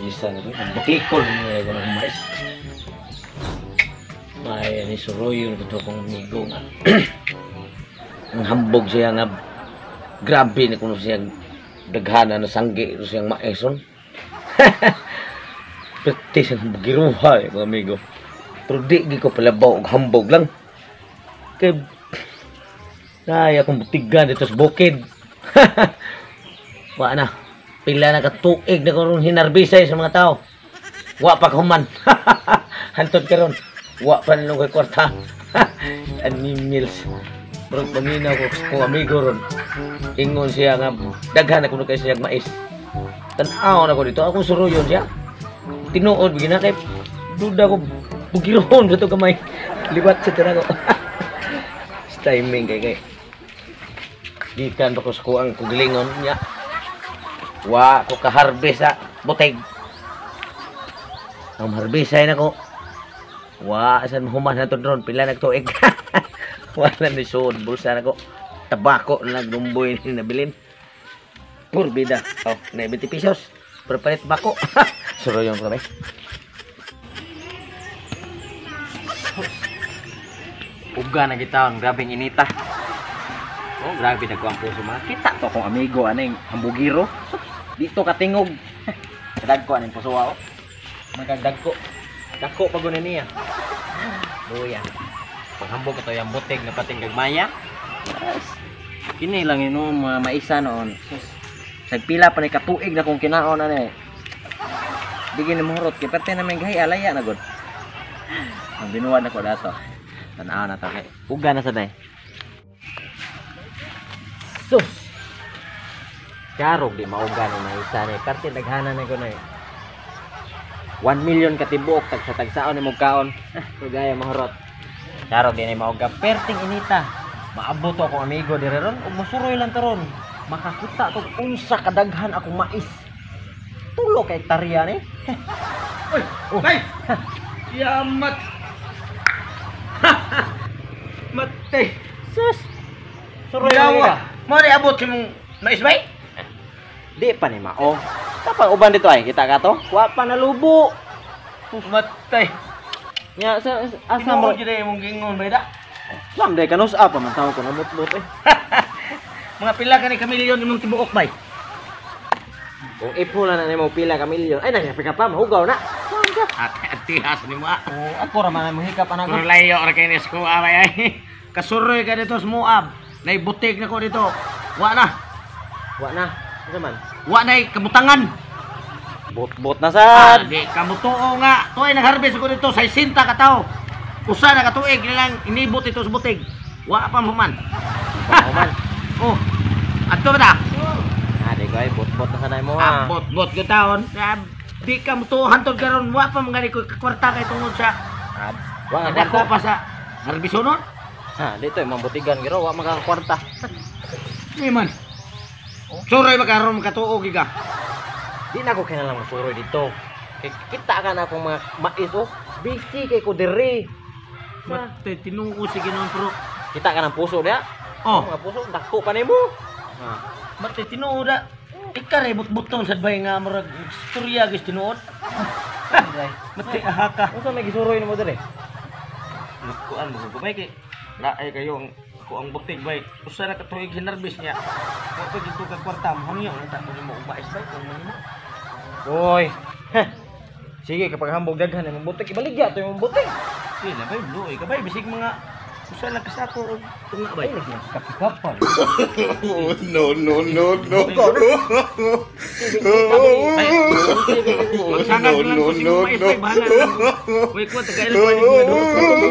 Isa na rin. Baklikol niya ako ng mais. May ni Suroyo na ito kong amigo nga. Ang hambog siya nga. Grabe na kung siya daghana na sanggi siyang maison. Pati siyang bugiruha mga amigo. Pero di ko palabaw og hambog lang. Kaya ay akong butigan dito sa bukid. Wa na. Pila na katuig na karon hinarbisay sa mga tao. Wa pa human. Hantod karon. Wa pa nang kay kwarta. Animals. Pero pangina ko kung amigo ron. Ingon siya nga daghan ako kay siya mais. Tan-aw na ko dito. Akong suruyon siya. Tinuod bigina kay duda ko bugiron dito kamay. Libat sa tira ko. Timing kay gikan pa ko sa kuang kugilingon niya. Wa ko ka-harvest sa buteg. Ang harbisay na ko. Wa asan mahuman na to ron pila nagtuig. Wala ni suod bulsa na ko. Tabako na nagdumboy ni nabilin. Pur bida. Oh, na 20 pesos. Pero palit bako. Suro yung kami. Uga na gitaon, grabing inita. Oh, grabe nagkuang puso mga. Kita to kong amigo aning hambugiro. Dito katingog. Kadagko aning puso oh. Magdagko. Dako pag guna niya. Luya. Paghambog ito yung butig na pating gagmaya. Yes. Kini lang yun mga maisa noon. Sagpila pa ni katuig na kung kinaon ano eh. Bigyan ni murot. Kaya pati namin gahi alaya na god. Ang binuwan ako dato. Tanaw na to kay. Uga na sa day. Sus. Karog di mauga ni maisa ni. Parte daghana na ko na eh. 1 million katibok tagsa-tagsaon ni mugkaon. Kagaya mahurot. Karog di ni mauga. Perting inita. Maabot to akong amigo dire ron ug mosuroy lang karon. Makakita to unsa kadaghan akong mais. Tulo kay hektarya ni. Oy, bay. Yamat. Matay. Sus. Suroy Dawa. lang. Mo ni abot imong mais bay? Di pa ni mao. Tapang uban dito ay kita ka to. Wa pa nalubo. Matay. Nya sa asa Asa mo? mo jud imong gingon bay da? Lam day kanus apa man tawo ko na mutmut eh. Mga pila ka ni kamilyon imong tibuok bay? Kung ipula na nimo pila ka milyon. Ay nanya ka pa mahugaw na. Ati-ati ni mo. Oh, ako ra man mohikap ana ko. Kung layo ra kay ni ko abay ay. Kasuroy ka dito sa Moab. Nay butik na ko dito. Wa na. Wa na. Ano man? Wa nay kabutangan. Bot-bot na sad. Di kamutuo nga. Tuay nag-harvest ko dito 60 ka tao. Usa na katuig nilang inibot ito sa butig. Wa pa man. Wa man. Oh. Adto ba ta? Ah, di ko ay bot-bot na sanay mo ha. Bot gyud taon. Di ka mutuo hantod karon wa pa mangani ko kwarta kay tungod sa Wa nga dako kwarta. pa sa harbisonon. Ha, dito imong butigan giro wa makakwarta. Ni man. Suroy ba karon makatuo giga? Di na ko kinalang masuroy dito. Kay kita ka na akong mga mais oh. Busy kay ko diri. Mate tinuo sige non pro. Kita ka ng puso dia. Oh, Mga puso dako pa nimo. Ha. mate tinuo da. Ikare but-buton sad bay nga murag istorya gis tinuod. Mate ahaka. Unsa may gisuroy nimo diri? Kuan mo ko bay kay laay kayo ko ang butig bay. Usa na katuig hinarbis niya. Wa pa gito ka kwarta mo niyo ta mo mo mais bay kung mo. Oy. Sige kapag hambog daghan imong butik ibaligya to imong butik. Sila bay luoy ka bay bisig mga usa na kasako og tunga bay. Ay nagkapikapal. No, no, no, no. Magsangag lang ko si mais bay bahala. Uy ko tagailan ko ni.